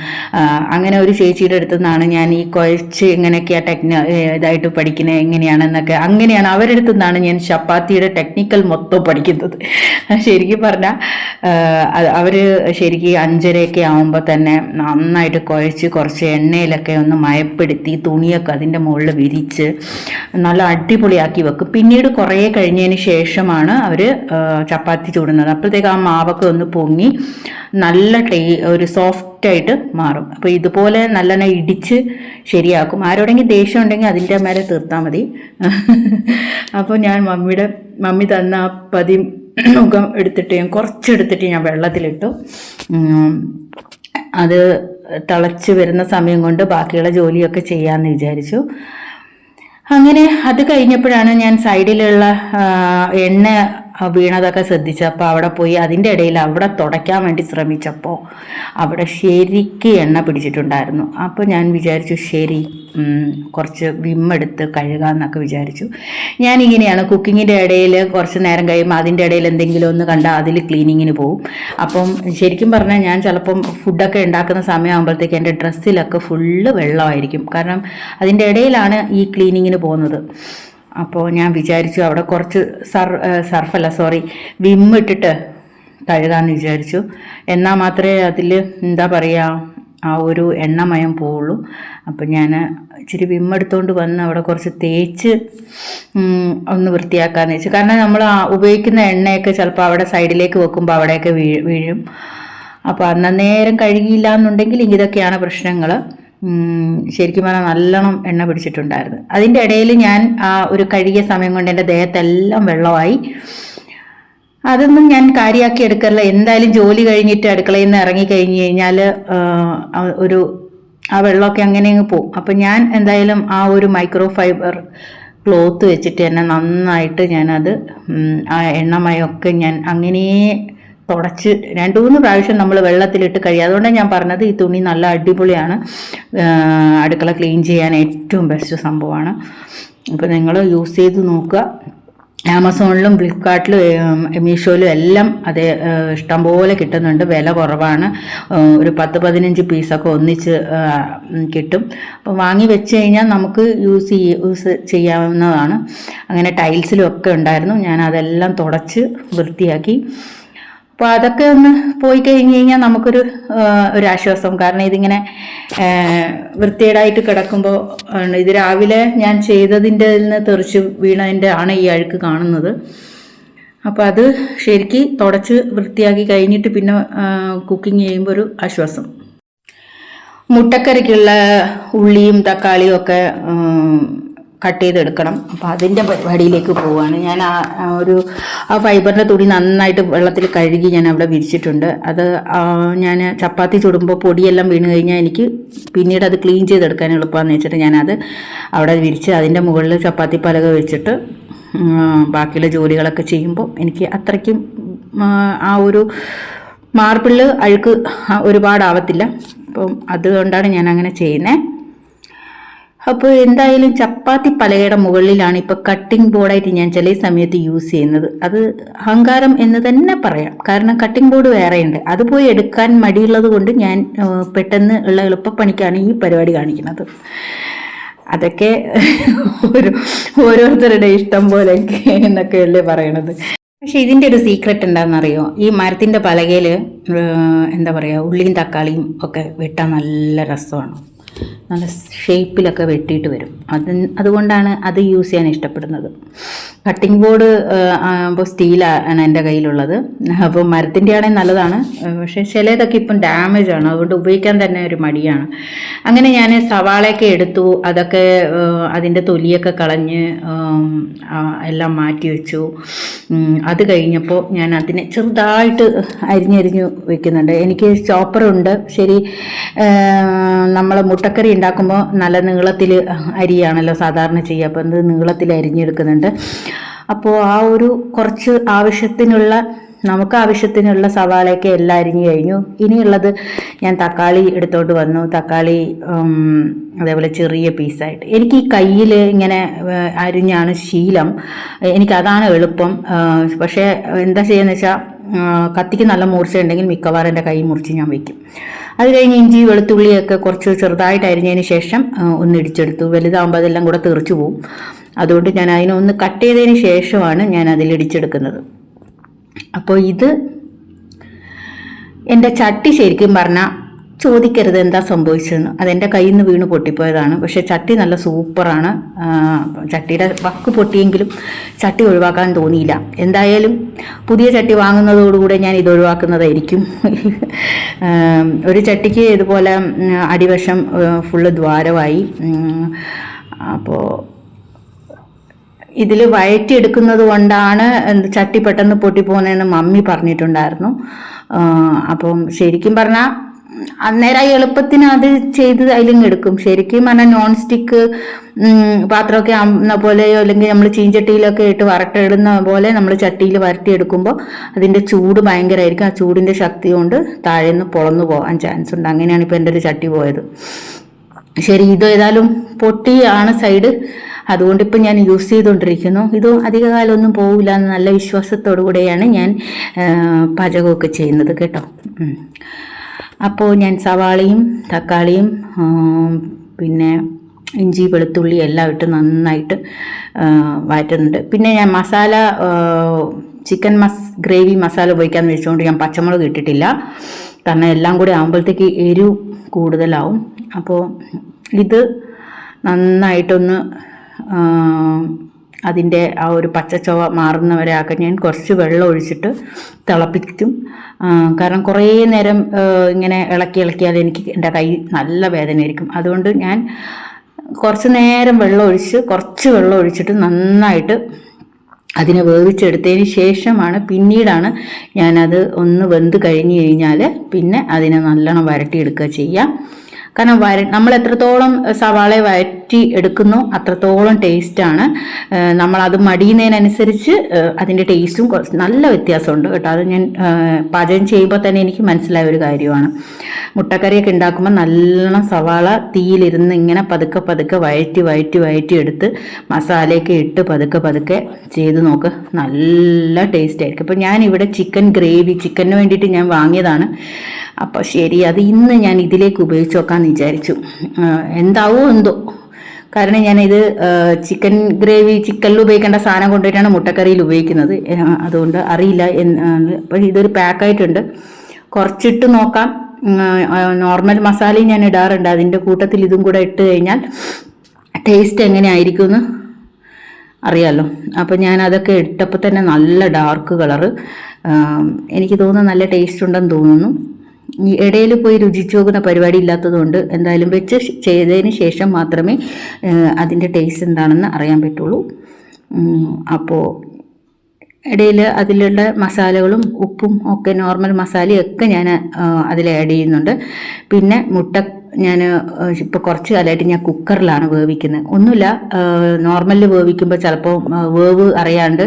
അങ്ങനെ ഒരു ചേച്ചിയുടെ അടുത്തു നിന്നാണ് ഞാൻ ഈ കുഴച്ച് ഇങ്ങനെയൊക്കെയാണ് ഇതായിട്ട് പഠിക്കുന്നത് എങ്ങനെയാണെന്നൊക്കെ. അങ്ങനെയാണ് അവരുടെ അടുത്തു നിന്നാണ് ഞാൻ ചപ്പാത്തിയുടെ ടെക്നിക്കൽ മൊത്തം പഠിക്കുന്നത്. ശരിക്കും പറഞ്ഞാൽ അവർ ശരിക്കും 5:30 ആകുമ്പോൾ തന്നെ നന്നായിട്ട് കുഴച്ച് കുറച്ച് എണ്ണയിലൊക്കെ ഒന്ന് മയപ്പെടുത്തി തുണിയൊക്കെ അതിൻ്റെ മുകളിൽ വിരിച്ച് നല്ല അടിപൊളിയാക്കി വെക്കും. പിന്നീട് കുറേ കഴിഞ്ഞതിന് ശേഷമാണ് അവർ ചപ്പാത്തി ചൂടുന്നത്. അപ്പോഴത്തേക്ക് ആ മാവൊക്കെ ഒന്ന് പൊങ്ങി നല്ല ഒരു സോഫ്റ്റായിട്ട് മാറും. അപ്പോൾ ഇതുപോലെ നല്ലെണ്ണ ഇടിച്ച് ശരിയാക്കും. ആരോടെങ്കിലും ദേഷ്യം ഉണ്ടെങ്കിൽ അതിൻ്റെ മേലെ തീർത്താൽ മതി. അപ്പോൾ ഞാൻ മമ്മി തന്ന ആ പതിമുഖം എടുത്തിട്ട് ഞാൻ കുറച്ചെടുത്തിട്ട് ഞാൻ വെള്ളത്തിലിട്ടു. അത് തിളച്ച് വരുന്ന സമയം കൊണ്ട് ബാക്കിയുള്ള ജോലിയൊക്കെ ചെയ്യാമെന്ന് വിചാരിച്ചു. അങ്ങനെ അത് കഴിഞ്ഞപ്പോഴാണ് ഞാൻ സൈഡിലുള്ള എണ്ണ വീണതൊക്കെ ശ്രദ്ധിച്ചപ്പോൾ അവിടെ പോയി അതിൻ്റെ ഇടയിൽ അവിടെ തുടയ്ക്കാൻ വേണ്ടി ശ്രമിച്ചപ്പോൾ അവിടെ ശരിക്ക് എണ്ണ പിടിച്ചിട്ടുണ്ടായിരുന്നു. അപ്പോൾ ഞാൻ വിചാരിച്ചു ശരി കുറച്ച് വിമ്മെടുത്ത് കഴുകാമെന്നൊക്കെ വിചാരിച്ചു. ഞാനിങ്ങനെയാണ് കുക്കിങ്ങിൻ്റെ ഇടയിൽ കുറച്ച് നേരം കഴിയുമ്പോൾ അതിൻ്റെ ഇടയിൽ എന്തെങ്കിലും ഒന്ന് കണ്ടാൽ അതിൽ ക്ലീനിങ്ങിന് പോകും. അപ്പം ശരിക്കും പറഞ്ഞാൽ ഞാൻ ചിലപ്പം ഫുഡൊക്കെ ഉണ്ടാക്കുന്ന സമയമാകുമ്പോഴത്തേക്ക് എൻ്റെ ഡ്രസ്സിലൊക്കെ ഫുള്ള് വെള്ളമായിരിക്കും. കാരണം അതിൻ്റെ ഇടയിലാണ് ഈ ക്ലീനിങ്ങിന് പോകുന്നത്. അപ്പോൾ ഞാൻ വിചാരിച്ചു അവിടെ കുറച്ച് വിമ്മിട്ടിട്ട് കഴുകാമെന്ന് വിചാരിച്ചു. എന്നാൽ മാത്രമേ അതിൽ എന്താ പറയുക ആ ഒരു എണ്ണമയം പോവുള്ളൂ. അപ്പം ഞാൻ ഇച്ചിരി വിമ്മെടുത്തുകൊണ്ട് വന്ന് അവിടെ കുറച്ച് തേച്ച് ഒന്ന് വൃത്തിയാക്കാമെന്ന് വെച്ചു. കാരണം നമ്മൾ ഉപയോഗിക്കുന്ന എണ്ണയൊക്കെ ചിലപ്പോൾ അവിടെ സൈഡിലേക്ക് വെക്കുമ്പോൾ അവിടെയൊക്കെ വീഴും. അപ്പോൾ അന്നേരം കഴുകിയില്ല എന്നുണ്ടെങ്കിൽ ഇതൊക്കെയാണ് പ്രശ്നങ്ങൾ. ശരിക്കും പറഞ്ഞാൽ നല്ലോണം എണ്ണ പിടിച്ചിട്ടുണ്ടായിരുന്നു. അതിൻ്റെ ഇടയിൽ ഞാൻ ആ ഒരു കഴുകിയ സമയം കൊണ്ട് എൻ്റെ ദേഹത്തെല്ലാം വെള്ളമായി. അതൊന്നും ഞാൻ കാര്യമാക്കി എടുക്കാറില്ല. എന്തായാലും ജോലി കഴിഞ്ഞിട്ട് അടുക്കളയിൽ നിന്ന് ഇറങ്ങിക്കഴിഞ്ഞ് കഴിഞ്ഞാൽ ആ വെള്ളമൊക്കെ അങ്ങനെ അങ്ങ് പോകും. അപ്പം ഞാൻ എന്തായാലും ആ ഒരു മൈക്രോ ഫൈബർ ക്ലോത്ത് വെച്ചിട്ട് തന്നെ നന്നായിട്ട് ഞാനത് ആ എണ്ണമയമൊക്കെ ഞാൻ അങ്ങനെ തുടച്ച് 2-3 പ്രാവശ്യം നമ്മൾ വെള്ളത്തിലിട്ട് കഴിയുക. അതുകൊണ്ടാണ് ഞാൻ പറഞ്ഞത് ഈ തുണി നല്ല അടിപൊളിയാണ്, അടുക്കള ക്ലീൻ ചെയ്യാൻ ഏറ്റവും ബെസ്റ്റ് സംഭവമാണ്. അപ്പോൾ നിങ്ങൾ യൂസ് ചെയ്ത് നോക്കുക. ആമസോണിലും ഫ്ലിപ്കാർട്ടിലും മീഷോയിലും എല്ലാം അത് ഇഷ്ടംപോലെ കിട്ടുന്നുണ്ട്. വില കുറവാണ്. ഒരു 10-15 പീസൊക്കെ ഒന്നിച്ച് കിട്ടും. അപ്പോൾ വാങ്ങി വെച്ച് കഴിഞ്ഞാൽ നമുക്ക് യൂസ് ചെയ്യാവുന്നതാണ്. അങ്ങനെ ടൈൽസിലും ഒക്കെ ഉണ്ടായിരുന്നു. ഞാൻ അതെല്ലാം തുടച്ച് വൃത്തിയാക്കി. അപ്പോൾ അതൊക്കെ ഒന്ന് പോയി കഴിഞ്ഞ് കഴിഞ്ഞാൽ നമുക്കൊരു ആശ്വാസം. കാരണം ഇതിങ്ങനെ വൃത്തികേടായിട്ട് കിടക്കുമ്പോൾ ഇത് രാവിലെ ഞാൻ ചെയ്തതിൻ്റെ നിന്ന് തെറിച്ച് വീണതിൻ്റെ ആണ് ഈ അഴുക്ക് കാണുന്നത്. അപ്പോൾ അത് ശരിക്ക് തുടച്ച് വൃത്തിയാക്കി കഴിഞ്ഞിട്ട് പിന്നെ കുക്കിംഗ് ചെയ്യുമ്പോൾ ഒരു ആശ്വാസം. മുട്ടക്കറിക്കുള്ള ഉള്ളിയും തക്കാളിയും ഒക്കെ കട്ട് ചെയ്തെടുക്കണം. അപ്പോൾ അതിൻ്റെ പരിപാടിയിലേക്ക് പോവുകയാണ്. ഞാൻ ആ ഫൈബറിൻ്റെ തുണി നന്നായിട്ട് വെള്ളത്തിൽ കഴുകി ഞാൻ അവിടെ വിരിച്ചിട്ടുണ്ട്. അത് ഞാൻ ചപ്പാത്തി ചുടുമ്പോൾ പൊടിയെല്ലാം വീണ് കഴിഞ്ഞാൽ എനിക്ക് പിന്നീട് അത് ക്ലീൻ ചെയ്തെടുക്കാൻ എളുപ്പമാണെന്ന് വെച്ചിട്ട് ഞാനത് അവിടെ വിരിച്ച് അതിൻ്റെ മുകളിൽ ചപ്പാത്തി പലക വെച്ചിട്ട് ബാക്കിയുള്ള ജോലികളൊക്കെ ചെയ്യുമ്പോൾ എനിക്ക് അത്രയ്ക്കും ആ ഒരു മാർബിളിൽ അഴുക്ക് ഒരുപാടാവത്തില്ല. അപ്പം അതുകൊണ്ടാണ് ഞാൻ അങ്ങനെ ചെയ്യുന്നത്. അപ്പോൾ എന്തായാലും ചപ്പാത്തി പലകയുടെ മുകളിലാണ് ഇപ്പോൾ കട്ടിംഗ് ബോർഡായിട്ട് ഞാൻ ചില സമയത്ത് യൂസ് ചെയ്യുന്നത്. അത് അഹങ്കാരം എന്ന് തന്നെ പറയാം. കാരണം കട്ടിംഗ് ബോർഡ് വേറെയുണ്ട്. അത് പോയി എടുക്കാൻ മടിയുള്ളത് കൊണ്ട് ഞാൻ പെട്ടെന്ന് ഉള്ള എളുപ്പപ്പണിക്കാണ് ഈ പരിപാടി കാണിക്കുന്നത്. അതൊക്കെ ഓരോരുത്തരുടെ ഇഷ്ടം പോലെ എന്നൊക്കെയല്ലേ പറയണത്. പക്ഷെ ഇതിൻ്റെ ഒരു സീക്രട്ട് എന്താണെന്നറിയോ? ഈ മരത്തിൻ്റെ പലകയിൽ എന്താ പറയുക, ഉള്ളിയും തക്കാളിയും ഒക്കെ വെട്ടാൻ നല്ല രസമാണ്. നല്ല ഷേപ്പിലൊക്കെ വെട്ടിയിട്ട് വരും. അതുകൊണ്ടാണ് അത് യൂസ് ചെയ്യാൻ ഇഷ്ടപ്പെടുന്നത്. കട്ടിംഗ് ബോർഡ് ഇപ്പോൾ സ്റ്റീലാണ് എൻ്റെ കയ്യിലുള്ളത്. അപ്പോൾ മരത്തിൻ്റെ ആണെങ്കിൽ നല്ലതാണ്. പക്ഷേ ചിലതൊക്കെ ഇപ്പം ഡാമേജ് ആണ്. അതുകൊണ്ട് ഉപയോഗിക്കാൻ തന്നെ ഒരു മടിയാണ്. അങ്ങനെ ഞാൻ സവാളയൊക്കെ എടുത്തു. അതൊക്കെ അതിൻ്റെ തൊലിയൊക്കെ കളഞ്ഞ് എല്ലാം മാറ്റി വെച്ചു. അത് കഴിഞ്ഞപ്പോൾ ഞാൻ അതിനെ ചെറുതായിട്ട് അരിഞ്ഞരിഞ്ഞു വെക്കുന്നുണ്ട്. എനിക്ക് ചോപ്പറുണ്ട്. ശരി, നമ്മൾ മുട്ടക്കറി ഉണ്ടാക്കുമ്പോൾ നല്ല നീളത്തിൽ അരിയാണല്ലോ സാധാരണ ചെയ്യുക. അപ്പോൾ അത് നീളത്തിൽ അരിഞ്ഞെടുക്കുന്നുണ്ട്. അപ്പോൾ ആ ഒരു കുറച്ച് നമുക്ക് ആവശ്യത്തിനുള്ള സവാളയൊക്കെ എല്ലാം അരിഞ്ഞു കഴിഞ്ഞു. ഇനിയുള്ളത് ഞാൻ തക്കാളി എടുത്തോണ്ട് വന്നു. തക്കാളി അതേപോലെ ചെറിയ പീസായിട്ട്. എനിക്ക് ഈ കയ്യിൽ ഇങ്ങനെ അരിഞ്ഞാണ് ശീലം. എനിക്കതാണ് എളുപ്പം. പക്ഷേ എന്താ ചെയ്യുന്നത് വെച്ചാൽ കത്തിക്ക് നല്ല മൂർച്ച ഉണ്ടെങ്കിൽ മിക്കവാറും എൻ്റെ കൈ മുറിച്ച് ഞാൻ വയ്ക്കും. അത് കഴിഞ്ഞ് ഇഞ്ചി വെളുത്തുള്ളിയൊക്കെ കുറച്ച് ചെറുതായിട്ട് അരിഞ്ഞതിന് ശേഷം ഒന്ന് ഇടിച്ചെടുത്തു. വലുതാകുമ്പോൾ അതെല്ലാം കൂടെ തെറിച്ചു പോവും. അതുകൊണ്ട് ഞാൻ അതിനൊന്ന് കട്ട് ചെയ്തതിന് ശേഷമാണ് ഞാൻ അതിൽ ഇടിച്ചെടുക്കുന്നത്. അപ്പോൾ ഇത് എൻ്റെ ചട്ടി ശരിക്കും പറഞ്ഞാൽ ചോദിക്കരുത് എന്താ സംഭവിച്ചതെന്ന്. അതെൻ്റെ കയ്യിൽ നിന്ന് വീണ് പൊട്ടിപ്പോയതാണ്. പക്ഷേ ചട്ടി നല്ല സൂപ്പറാണ്. ചട്ടിയുടെ വക്ക് പൊട്ടിയെങ്കിലും ചട്ടി ഒഴിവാക്കാൻ തോന്നിയില്ല. എന്തായാലും പുതിയ ചട്ടി വാങ്ങുന്നതോടുകൂടെ ഞാൻ ഇത് ഒഴിവാക്കുന്നതായിരിക്കും. ഒരു ചട്ടിക്ക് ഇതുപോലെ അടിവശം ഫുള്ള് ദ്വാരമായി. അപ്പോൾ ഇതിൽ വഴറ്റിയെടുക്കുന്നത് കൊണ്ടാണ് ചട്ടി പെട്ടെന്ന് പൊട്ടിപ്പോകുന്നതെന്ന് മമ്മി പറഞ്ഞിട്ടുണ്ടായിരുന്നു. അപ്പം ശരിക്കും പറഞ്ഞാൽ അന്നേരം എളുപ്പത്തിന് അത് ചെയ്ത് അതിലും എടുക്കും. ശരിക്കും പറഞ്ഞാൽ നോൺ സ്റ്റിക്ക് പാത്രമൊക്കെ ആവുന്ന പോലെയോ അല്ലെങ്കിൽ നമ്മൾ ചീഞ്ചട്ടിയിലൊക്കെ ഇട്ട് വരട്ടിടുന്ന പോലെ നമ്മൾ ചട്ടിയിൽ വരട്ടിയെടുക്കുമ്പോൾ അതിൻ്റെ ചൂട് ഭയങ്കരമായിരിക്കും. ആ ചൂടിൻ്റെ ശക്തി കൊണ്ട് താഴേന്ന് പൊളന്നു പോകാൻ ചാൻസ് ഉണ്ട്. അങ്ങനെയാണ് ഇപ്പോൾ എൻ്റെ ഒരു ചട്ടി പോയത്. ശരി, ഇത് ഏതായാലും പൊട്ടിയാണ് സൈഡ്, അതുകൊണ്ട് ഇപ്പം ഞാൻ യൂസ് ചെയ്തുകൊണ്ടിരിക്കുന്നു. ഇത് അധികകാലമൊന്നും പോകില്ല എന്ന് നല്ല വിശ്വാസത്തോടു കൂടെയാണ് ഞാൻ പാചകമൊക്കെ ചെയ്യുന്നത് കേട്ടോ. അപ്പോൾ ഞാൻ സവാളയും തക്കാളിയും പിന്നെ ഇഞ്ചി വെളുത്തുള്ളി എല്ലാം ഇട്ട് നന്നായിട്ട് വഴറ്റുന്നുണ്ട്. പിന്നെ ഞാൻ മസാല ചിക്കൻ ഗ്രേവി മസാല ഉപയോഗിക്കാമെന്ന് വെച്ചുകൊണ്ട് ഞാൻ പച്ചമുളക് ഇട്ടിട്ടില്ല. കാരണം എല്ലാം കൂടി ആകുമ്പോഴത്തേക്ക് എരിവ് കൂടുതലാവും. അപ്പോൾ ഇത് നന്നായിട്ടൊന്ന് അതിൻ്റെ ആ ഒരു പച്ചച്ചൊവ മാറുന്നവരെ ആക്കെ ഞാൻ കുറച്ച് വെള്ളം ഒഴിച്ചിട്ട് തിളപ്പിക്കും. കാരണം കുറേ നേരം ഇങ്ങനെ ഇളക്കിയാൽ എൻ്റെ കൈ നല്ല വേദനയായിരിക്കും. അതുകൊണ്ട് ഞാൻ കുറച്ച് നേരം കുറച്ച് വെള്ളം ഒഴിച്ചിട്ട് നന്നായിട്ട് അതിനെ വേവിച്ചെടുത്തതിന് ശേഷമാണ് പിന്നീടാണ് ഞാനത് ഒന്ന് വെന്ത് കഴിഞ്ഞ് കഴിഞ്ഞാൽ പിന്നെ അതിനെ നല്ലോണം വരട്ടിയെടുക്കുക ചെയ്യാം. കാരണം നമ്മൾ എത്രത്തോളം സവാളയെ വഴറ്റി എടുക്കുന്നു അത്രത്തോളം ടേസ്റ്റാണ്. നമ്മളത് മടിയുന്നതിനനുസരിച്ച് അതിൻ്റെ ടേസ്റ്റും നല്ല വ്യത്യാസമുണ്ട് കേട്ടോ. അത് ഞാൻ പാചകം ചെയ്യുമ്പോൾ തന്നെ എനിക്ക് മനസ്സിലായ ഒരു കാര്യമാണ്. മുട്ടക്കറിയൊക്കെ ഉണ്ടാക്കുമ്പോൾ നല്ലോണം സവാള തീയിലിരുന്ന് ഇങ്ങനെ പതുക്കെ വഴറ്റി എടുത്ത് മസാലയൊക്കെ ഇട്ട് പതുക്കെ ചെയ്ത് നോക്ക്, നല്ല ടേസ്റ്റ് ആയിരിക്കും. അപ്പോൾ ഞാനിവിടെ ചിക്കന് വേണ്ടിയിട്ട് ഞാൻ വാങ്ങിയതാണ്. അപ്പോൾ ശരി, അത് ഇന്ന് ഞാൻ ഇതിലേക്ക് ഉപയോഗിച്ച് നോക്കാമെന്ന് വിചാരിച്ചു. എന്താവോ എന്തോ, കാരണം ഞാനിത് ചിക്കനിൽ ഉപയോഗിക്കേണ്ട സാധനം കൊണ്ടുപോയിട്ടാണ് മുട്ടക്കറിയിൽ ഉപയോഗിക്കുന്നത്. അതുകൊണ്ട് അറിയില്ല. അപ്പോൾ ഇതൊരു പാക്കായിട്ടുണ്ട്, കുറച്ചിട്ട് നോക്കാം. നോർമൽ മസാലയും ഞാൻ ഇടാറുണ്ട്, അതിൻ്റെ കൂട്ടത്തിൽ ഇതും കൂടെ ഇട്ട് കഴിഞ്ഞാൽ ടേസ്റ്റ് എങ്ങനെ ആയിരിക്കുമെന്ന് അറിയാമല്ലോ. അപ്പോൾ ഞാൻ അതൊക്കെ ഇട്ടപ്പോൾ തന്നെ നല്ല ഡാർക്ക് കളറ്, എനിക്ക് തോന്നുന്നു നല്ല ടേസ്റ്റ് ഉണ്ടെന്ന് തോന്നുന്നു. ഈ ഇടയിൽ പോയി രുചിച്ചു നോക്കുന്ന പരിപാടി ഇല്ലാത്തതുകൊണ്ട് എന്തായാലും വെച്ച് ചെയ്തതിന് ശേഷം മാത്രമേ അതിൻ്റെ ടേസ്റ്റ് എന്താണെന്ന് അറിയാൻ പറ്റുള്ളൂ. അപ്പോൾ ഇടയിൽ അതിലുള്ള മസാലകളും ഉപ്പും ഒക്കെ നോർമൽ മസാലയൊക്കെ ഞാൻ അതിൽ ആഡ് ചെയ്യുന്നുണ്ട്. പിന്നെ മുട്ട ഞാൻ ഇപ്പോൾ കുറച്ച് കാലമായിട്ട് ഞാൻ കുക്കറിലാണ് വേവിക്കുന്നത്. ഒന്നുമില്ല, നോർമലിൽ വേവിക്കുമ്പോൾ ചിലപ്പോൾ വേവ് അറിയാണ്ട്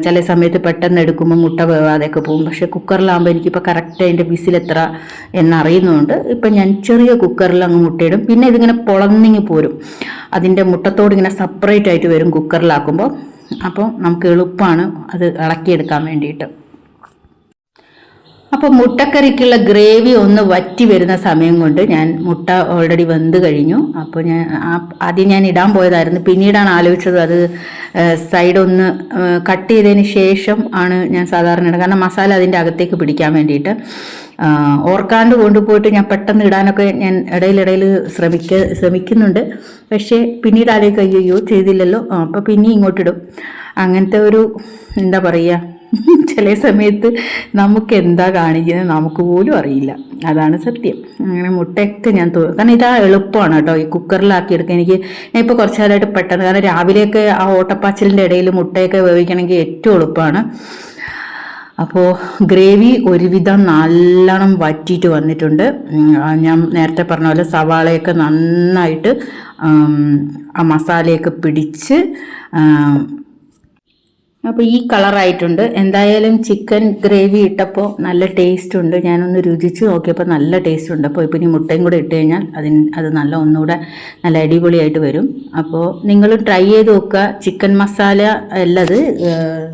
ചില സമയത്ത് പെട്ടെന്ന് എടുക്കുമ്പോൾ മുട്ട വേവാതെയൊക്കെ പോകും. പക്ഷേ കുക്കറിലാകുമ്പോൾ എനിക്കിപ്പോൾ കറക്റ്റ് അതിൻ്റെ വിസിലെത്ര എന്നറിയുന്നതുകൊണ്ട് ഇപ്പം ഞാൻ ചെറിയ കുക്കറിൽ അങ്ങ് മുട്ടയിടും. പിന്നെ ഇതിങ്ങനെ പൊളന്നിങ്ങി പോരും, അതിൻ്റെ മുട്ടത്തോട് ഇങ്ങനെ സെപ്പറേറ്റ് ആയിട്ട് വരും കുക്കറിലാക്കുമ്പോൾ. അപ്പോൾ നമുക്ക് എളുപ്പമാണ് അത് ഇളക്കിയെടുക്കാൻ വേണ്ടിയിട്ട്. അപ്പോൾ മുട്ടക്കറിക്കുള്ള ഗ്രേവി ഒന്ന് വറ്റി വരുന്ന സമയം കൊണ്ട് ഞാൻ മുട്ട ഓൾറെഡി വെന്ത് കഴിഞ്ഞു. അപ്പോൾ ആദ്യം ഞാൻ ഇടാൻ പോയതായിരുന്നു, പിന്നീടാണ് ആലോചിച്ചത് അത് സൈഡ് ഒന്ന് കട്ട് ചെയ്തതിന് ശേഷം ആണ് ഞാൻ സാധാരണ ഇടുക. കാരണം മസാല അതിൻ്റെ അകത്തേക്ക് പിടിക്കാൻ വേണ്ടിയിട്ട്. ഓർക്കാണ്ട് കൊണ്ടുപോയിട്ട് ഞാൻ പെട്ടെന്ന് ഇടാനൊക്കെ ഞാൻ ഇടയിലിടയിൽ ശ്രമിക്കുന്നുണ്ട്. പക്ഷേ പിന്നീട് ആലോചിക്കുക, അയ്യോ ചെയ്തില്ലല്ലോ, അപ്പോൾ പിന്നെ ഇങ്ങോട്ടിടും. അങ്ങനത്തെ ഒരു എന്താ പറയുക, ചില സമയത്ത് നമുക്ക് എന്താ കാണിക്കുന്നത് നമുക്ക് പോലും അറിയില്ല, അതാണ് സത്യം. അങ്ങനെ മുട്ടയൊക്കെ ഞാൻ കാരണം ഇതാ എളുപ്പമാണ് കേട്ടോ ഈ കുക്കറിലാക്കിയെടുക്കാൻ. ഞാൻ ഇപ്പോൾ കുറച്ച് കാലമായിട്ട് പെട്ടെന്ന്, കാരണം രാവിലെയൊക്കെ ആ ഓട്ടപ്പാച്ചിലിൻ്റെ ഇടയിൽ മുട്ടയൊക്കെ വേവിക്കണമെങ്കിൽ ഏറ്റവും എളുപ്പമാണ്. അപ്പോൾ ഗ്രേവി ഒരുവിധം നല്ലോണം വറ്റിയിട്ട് വന്നിട്ടുണ്ട്. ഞാൻ നേരത്തെ പറഞ്ഞ പോലെ സവാളയൊക്കെ നന്നായിട്ട് ആ മസാലയൊക്കെ പിടിച്ച് അപ്പോൾ ഈ കളറായിട്ടുണ്ട്. എന്തായാലും ചിക്കൻ ഗ്രേവി ഇട്ടപ്പോൾ നല്ല ടേസ്റ്റ് ഉണ്ട്. ഞാനൊന്ന് രുചിച്ച് നോക്കിയപ്പോൾ നല്ല ടേസ്റ്റ് ഉണ്ട്. അപ്പോൾ ഇപ്പോൾ ഇനി മുട്ടയും കൂടെ ഇട്ട് കഴിഞ്ഞാൽ അത് നല്ല ഒന്നുകൂടെ നല്ല അടിപൊളിയായിട്ട് വരും. അപ്പോൾ നിങ്ങൾ ട്രൈ ചെയ്ത് നോക്കുക. ചിക്കൻ മസാല അല്ലത്,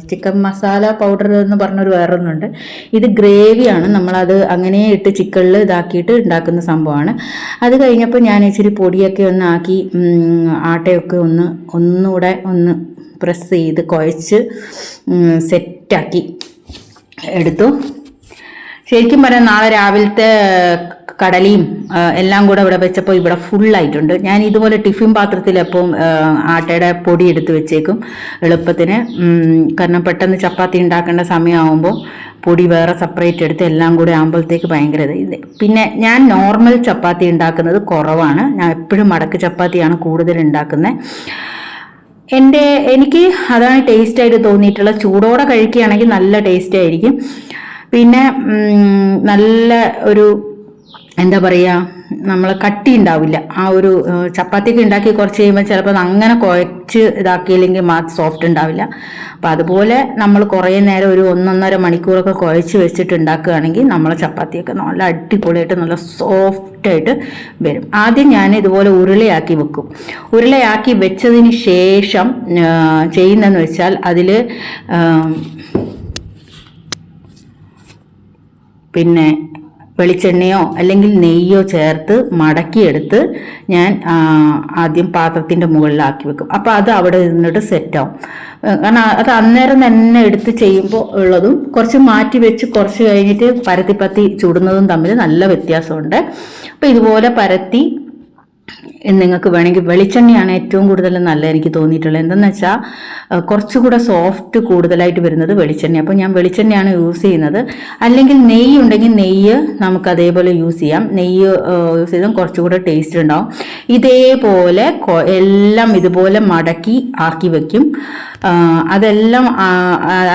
ചിക്കൻ മസാല പൗഡർ എന്ന് പറഞ്ഞൊരു വേറൊന്നുണ്ട്. ഇത് ഗ്രേവിയാണ്, നമ്മളത് അങ്ങനെ ഇട്ട് ചിക്കനിൽ ഇതാക്കിയിട്ട് ഉണ്ടാക്കുന്ന സംഭവമാണ്. അത് കഴിഞ്ഞപ്പോൾ ഞാൻ ഇച്ചിരി പൊടിയൊക്കെ ഒന്ന് ആക്കി ആട്ടയൊക്കെ ഒന്നുകൂടെ പ്രസ് ചെയ്ത് കുഴച്ച് സെറ്റാക്കി എടുത്തു. ശരിക്കും പറയാം, നാളെ രാവിലത്തെ കടലയും എല്ലാം കൂടെ ഇവിടെ വെച്ചപ്പോൾ ഇവിടെ ഫുള്ളായിട്ടുണ്ട്. ഞാൻ ഇതുപോലെ ടിഫിൻ പാത്രത്തിൽ എപ്പോൾ ആട്ടയുടെ പൊടി എടുത്ത് വെച്ചേക്കും എളുപ്പത്തിന്. കാരണം പെട്ടെന്ന് ചപ്പാത്തി ഉണ്ടാക്കേണ്ട സമയമാകുമ്പോൾ പൊടി വേറെ സെപ്പറേറ്റ് എടുത്ത് എല്ലാം കൂടെ ആകുമ്പോഴത്തേക്ക് ഭയങ്കര ഇത്. പിന്നെ ഞാൻ നോർമൽ ചപ്പാത്തി ഉണ്ടാക്കുന്നത് കുറവാണ്, ഞാൻ എപ്പോഴും മടക്ക് ചപ്പാത്തിയാണ് കൂടുതൽ ഉണ്ടാക്കുന്നത്. എനിക്ക് അതാണ് ടേസ്റ്റായിട്ട് തോന്നിയിട്ടുള്ള. ചൂടോടെ കഴിക്കുകയാണെങ്കിൽ നല്ല ടേസ്റ്റ് ആയിരിക്കും. പിന്നെ നല്ല ഒരു എന്താ പറയുക, നമ്മൾ കട്ടി ഉണ്ടാവില്ല. ആ ഒരു ചപ്പാത്തിയൊക്കെ ഉണ്ടാക്കി കുറച്ച് കഴിയുമ്പോൾ ചിലപ്പോൾ അങ്ങനെ കുഴച്ച് ഇതാക്കിയില്ലെങ്കിൽ സോഫ്റ്റ് ഉണ്ടാവില്ല. അപ്പം അതുപോലെ നമ്മൾ കുറേ നേരം ഒരു 1-1.5 മണിക്കൂറൊക്കെ കുഴച്ച് വെച്ചിട്ട് ഉണ്ടാക്കുകയാണെങ്കിൽ നമ്മളെ ചപ്പാത്തിയൊക്കെ നല്ല അടിപൊളിയായിട്ട് നല്ല സോഫ്റ്റായിട്ട് വരും. ആദ്യം ഞാൻ ഇതുപോലെ ഉരുളയാക്കി വെക്കും. ഉരുളയാക്കി വെച്ചതിന് ശേഷം ചെയ്യുന്നതെന്ന് വെച്ചാൽ അതിൽ പിന്നെ വെളിച്ചെണ്ണയോ അല്ലെങ്കിൽ നെയ്യോ ചേർത്ത് മടക്കിയെടുത്ത് ഞാൻ ആദ്യം പാത്രത്തിൻ്റെ മുകളിലാക്കി വെക്കും. അപ്പോൾ അത് അവിടെ നിന്നിട്ട് സെറ്റാവും. കാരണം അത് അന്നേരം തന്നെ എടുത്ത് ചെയ്യുമ്പോൾ ഉള്ളതും കുറച്ച് മാറ്റി വെച്ച് കുറച്ച് കഴിഞ്ഞിട്ട് പരത്തി ചുടുന്നതും തമ്മിൽ നല്ല വ്യത്യാസമുണ്ട്. അപ്പോൾ ഇതുപോലെ പരത്തി നിങ്ങൾക്ക് വേണമെങ്കിൽ വെളിച്ചെണ്ണയാണ് ഏറ്റവും കൂടുതൽ നല്ലത് എനിക്ക് തോന്നിയിട്ടുള്ളത്. എന്തെന്ന് വെച്ചാൽ കുറച്ചുകൂടെ സോഫ്റ്റ് കൂടുതലായിട്ട് വരുന്നത് വെളിച്ചെണ്ണ. അപ്പോൾ ഞാൻ വെളിച്ചെണ്ണയാണ് യൂസ് ചെയ്യുന്നത്. അല്ലെങ്കിൽ നെയ്യ് ഉണ്ടെങ്കിൽ നെയ്യ് നമുക്ക് അതേപോലെ യൂസ് ചെയ്യാം. നെയ്യ് യൂസ് ചെയ്താൽ കുറച്ചുകൂടെ ടേസ്റ്റ് ഉണ്ടാവും. ഇതേപോലെ എല്ലാം ഇതുപോലെ മടക്കി ആക്കി വെക്കും. അതെല്ലാം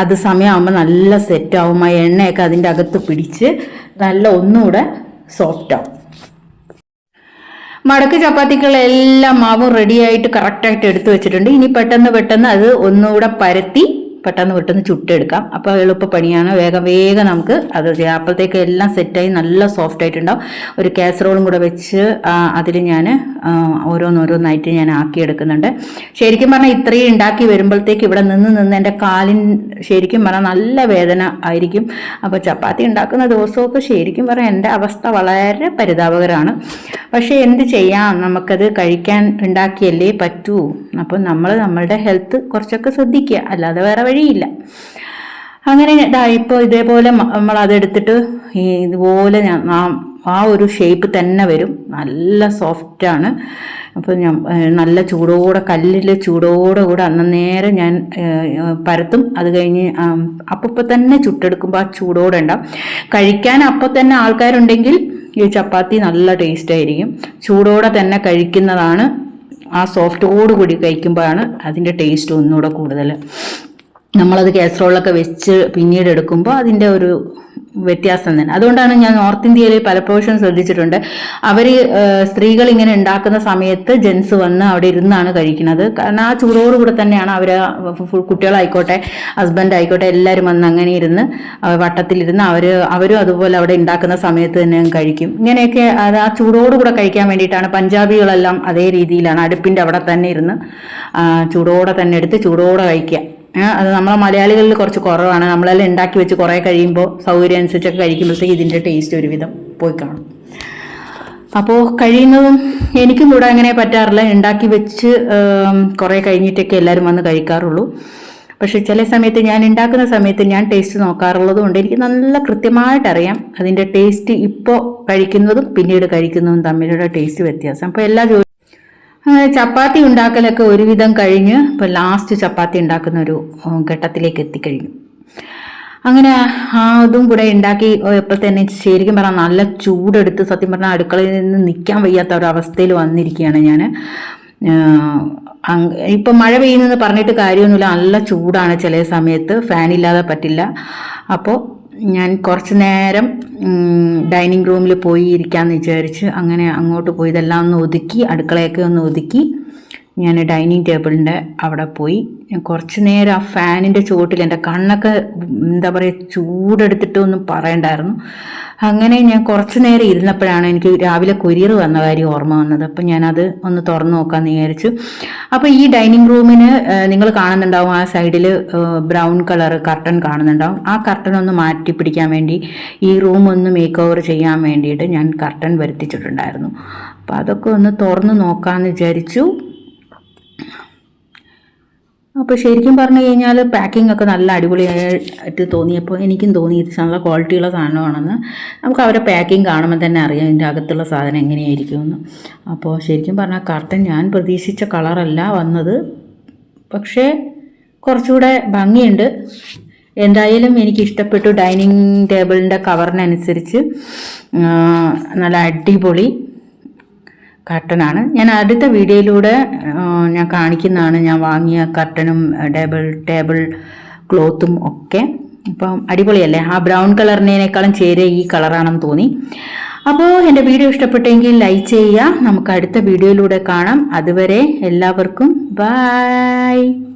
അത് സമയമാകുമ്പോൾ നല്ല സെറ്റാവും. ആ എണ്ണയൊക്കെ അതിൻ്റെ അകത്ത് പിടിച്ച് നല്ല ഒന്നുകൂടെ സോഫ്റ്റ് ആവും. മടക്ക് ചപ്പാത്തിക്കുള്ള മാവും റെഡിയായിട്ട് കറക്റ്റായിട്ട് എടുത്തു വെച്ചിട്ടുണ്ട്. ഇനി പെട്ടെന്ന് അത് ഒന്നുകൂടെ പരത്തി പെട്ടെന്ന് ചുട്ടെടുക്കാം. അപ്പോൾ എളുപ്പ പണിയാണ്. വേഗം നമുക്ക് അത് അപ്പോഴത്തേക്ക് എല്ലാം സെറ്റായി നല്ല സോഫ്റ്റ് ആയിട്ടുണ്ടാവും. ഒരു കാസറോളും കൂടെ വെച്ച് അതിൽ ഞാൻ ഓരോന്നായിട്ട് ഞാൻ ആക്കിയെടുക്കുന്നുണ്ട്. ശരിക്കും പറഞ്ഞാൽ ഇത്രയും ഉണ്ടാക്കി വരുമ്പോഴത്തേക്ക് ഇവിടെ നിന്ന് എൻ്റെ കാലിൻ ശരിക്കും പറഞ്ഞാൽ നല്ല വേദന ആയിരിക്കും. അപ്പോൾ ചപ്പാത്തി ഉണ്ടാക്കുന്ന ദിവസമൊക്കെ ശരിക്കും പറഞ്ഞാൽ എൻ്റെ അവസ്ഥ വളരെ പരിതാപകരമാണ്. പക്ഷേ എന്ത് ചെയ്യാം, നമുക്കത് കഴിക്കാൻ ഉണ്ടാക്കിയല്ലേ പറ്റൂ. അപ്പം നമ്മളുടെ ഹെൽത്ത് കുറച്ചൊക്കെ ശ്രദ്ധിക്കുക, അല്ലാതെ വേറെ വഴിയില്ല. അങ്ങനെ ഇപ്പോൾ ഇതേപോലെ നമ്മൾ അതെടുത്തിട്ട് ഇതുപോലെ ആ ഒരു ഷേപ്പ് തന്നെ വരും. നല്ല സോഫ്റ്റാണ്. അപ്പോൾ ഞാൻ നല്ല ചൂടോടെ കല്ലിൽ ചൂടോടെ അന്നേരം ഞാൻ പരത്തും. അത് കഴിഞ്ഞ് അപ്പം തന്നെ ചുട്ടെടുക്കുമ്പോൾ ആ ചൂടോടെ ഉണ്ടാവും. കഴിക്കാൻ അപ്പം തന്നെ ആൾക്കാരുണ്ടെങ്കിൽ ഈ ചപ്പാത്തി നല്ല ടേസ്റ്റ് ആയിരിക്കും. ചൂടോടെ തന്നെ കഴിക്കുന്നതാണ്, ആ സോഫ്റ്റോട് കൂടി കഴിക്കുമ്പോഴാണ് അതിൻ്റെ ടേസ്റ്റ് ഒന്നുകൂടെ കൂടുതൽ. നമ്മളത് കാസറോളൊക്കെ വെച്ച് പിന്നീട് എടുക്കുമ്പോൾ അതിൻ്റെ ഒരു വ്യത്യാസം തന്നെ. അതുകൊണ്ടാണ് ഞാൻ നോർത്ത് ഇന്ത്യയിൽ പലപ്പോഴും ശ്രദ്ധിച്ചിട്ടുണ്ട്, അവർ സ്ത്രീകൾ ഇങ്ങനെ ഉണ്ടാക്കുന്ന സമയത്ത് ജെൻസ് വന്ന് അവിടെ ഇരുന്നാണ് കഴിക്കുന്നത്. കാരണം ആ ചൂടോടുകൂടെ തന്നെയാണ് അവർ, കുട്ടികളായിക്കോട്ടെ ഹസ്ബൻഡ് ആയിക്കോട്ടെ എല്ലാവരും വന്ന് അങ്ങനെ ഇരുന്ന് വട്ടത്തിലിരുന്ന് അവരും അതുപോലെ അവിടെ ഉണ്ടാക്കുന്ന സമയത്ത് തന്നെ കഴിക്കും. ഇങ്ങനെയൊക്കെ അത് ആ ചൂടോടുകൂടെ കഴിക്കാൻ വേണ്ടിയിട്ടാണ്. പഞ്ചാബികളെല്ലാം അതേ രീതിയിലാണ്, അടുപ്പിൻ്റെ അവിടെ തന്നെ ഇരുന്ന് ചൂടോടെ തന്നെ എടുത്ത് ചൂടോടെ കഴിക്കുക. അത് നമ്മളെ മലയാളികളിൽ കുറച്ച് കുറവാണ്. നമ്മളെല്ലാം ഉണ്ടാക്കി വെച്ച് കുറേ കഴിയുമ്പോൾ സൗകര്യം അനുസരിച്ചൊക്കെ കഴിക്കുമ്പോഴത്തേക്ക് ഇതിൻ്റെ ടേസ്റ്റ് ഒരുവിധം പോയി കാണും. അപ്പോൾ കഴിയുന്നതും എനിക്കും കൂടെ അങ്ങനെ പറ്റാറില്ല. ഉണ്ടാക്കി വെച്ച് കുറേ കഴിഞ്ഞിട്ടൊക്കെ എല്ലാവരും വന്ന് കഴിക്കാറുള്ളൂ. പക്ഷെ ചില സമയത്ത് ഞാൻ ഉണ്ടാക്കുന്ന സമയത്ത് ഞാൻ ടേസ്റ്റ് നോക്കാറുള്ളത് കൊണ്ട് എനിക്ക് നല്ല കൃത്യമായിട്ടറിയാം അതിൻ്റെ ടേസ്റ്റ് ഇപ്പോൾ കഴിക്കുന്നതും പിന്നീട് കഴിക്കുന്നതും തമ്മിലുള്ള ടേസ്റ്റ് വ്യത്യാസം. അപ്പോൾ എല്ലാ അങ്ങനെ ചപ്പാത്തി ഉണ്ടാക്കലൊക്കെ ഒരുവിധം കഴിഞ്ഞ് ഇപ്പോൾ ലാസ്റ്റ് ചപ്പാത്തി ഉണ്ടാക്കുന്ന ഒരു ഘട്ടത്തിലേക്ക് എത്തിക്കഴിഞ്ഞു. അങ്ങനെ അതും കൂടെ ഉണ്ടാക്കി ഇപ്പോൾ തന്നെ ശരിക്കും പറഞ്ഞാൽ നല്ല ചൂടെടുത്ത് സത്യം പറഞ്ഞാൽ അടുക്കളയിൽ നിന്ന് നിൽക്കാൻ വയ്യാത്ത ഒരു അവസ്ഥയിൽ വന്നിരിക്കുകയാണ് ഞാൻ. ഇപ്പം മഴ പെയ്യുന്നെന്ന് പറഞ്ഞിട്ട് കാര്യമൊന്നുമില്ല, നല്ല ചൂടാണ്. ചില സമയത്ത് ഫാനില്ലാതെ പറ്റില്ല. അപ്പോൾ ഞാൻ കുറച്ച് നേരം ഡൈനിങ് റൂമിൽ പോയി ഇരിക്കാമെന്ന് വിചാരിച്ച് അങ്ങനെ അങ്ങോട്ട് പോയി ഇതെല്ലാം ഒന്ന് ഒതുക്കി, അടുക്കളയൊക്കെ ഒന്ന് ഒതുക്കി ഞാൻ ഡൈനിങ് ടേബിളിൻ്റെ അവിടെ പോയി കുറച്ച് നേരം ആ ഫാനിൻ്റെ ചുവട്ടിൽ എൻ്റെ കണ്ണൊക്കെ എന്താ പറയുക ചൂടെടുത്തിട്ട് ഒന്നും പറയണ്ടായിരുന്നു. അങ്ങനെ ഞാൻ കുറച്ച് നേരം ഇരുന്നപ്പോഴാണ് എനിക്ക് രാവിലെ കൊരിയർ വന്ന കാര്യം ഓർമ്മ വന്നത്. അപ്പം ഞാനത് ഒന്ന് തുറന്നു നോക്കാമെന്ന് വിചാരിച്ചു. അപ്പോൾ ഈ ഡൈനിങ് റൂമിന് നിങ്ങൾ കാണുന്നുണ്ടാവും ആ സൈഡിൽ ബ്രൗൺ കളർ കർട്ടൻ കാണുന്നുണ്ടാവും. ആ കർട്ടൻ ഒന്ന് മാറ്റി പിടിക്കാൻ വേണ്ടി ഈ റൂം ഒന്ന് മേക്ക് ഓവർ ചെയ്യാൻ വേണ്ടിയിട്ട് ഞാൻ കർട്ടൻ വരുത്തിച്ചിട്ടുണ്ടായിരുന്നു. അപ്പോൾ അതൊക്കെ ഒന്ന് തുറന്നു നോക്കാമെന്ന് വിചാരിച്ചു. അപ്പോൾ ശരിക്കും പറഞ്ഞു കഴിഞ്ഞാൽ പാക്കിംഗ് ഒക്കെ നല്ല അടിപൊളിയായിട്ട് തോന്നിയപ്പോൾ എനിക്കും തോന്നി ഇത് നല്ല ക്വാളിറ്റിയുള്ള സാധനമാണെന്ന്. നമുക്ക് അവരുടെ പാക്കിംഗ് കാണുമ്പോൾ തന്നെ അറിയാം ഇതിൻ്റെ അകത്തുള്ള സാധനം എങ്ങനെയായിരിക്കുമെന്ന്. അപ്പോൾ ശരിക്കും പറഞ്ഞാൽ കർട്ടൻ ഞാൻ പ്രതീക്ഷിച്ച കളറല്ല വന്നത്, പക്ഷേ കുറച്ചുകൂടെ ഭംഗിയുണ്ട്. എന്തായാലും എനിക്ക് ഇഷ്ടപ്പെട്ടു. ഡൈനിങ് ടേബിളിൻ്റെ കവറിനനുസരിച്ച് നല്ല അടിപൊളി കർട്ടനാണ്. ഞാൻ അടുത്ത വീഡിയോയിലൂടെ ഞാൻ കാണിക്കുന്നതാണ് ഞാൻ വാങ്ങിയ കർട്ടനും ടേബിൾ ക്ലോത്തും ഒക്കെ. അപ്പം അടിപൊളിയല്ലേ? ആ ബ്രൗൺ കളറിനേക്കാളും ചേരെ ഈ കളറാണെന്ന് തോന്നി. അപ്പോൾ എൻ്റെ വീഡിയോ ഇഷ്ടപ്പെട്ടെങ്കിൽ ലൈക്ക് ചെയ്യുക. നമുക്ക് അടുത്ത വീഡിയോയിലൂടെ കാണാം. അതുവരെ എല്ലാവർക്കും ബൈ.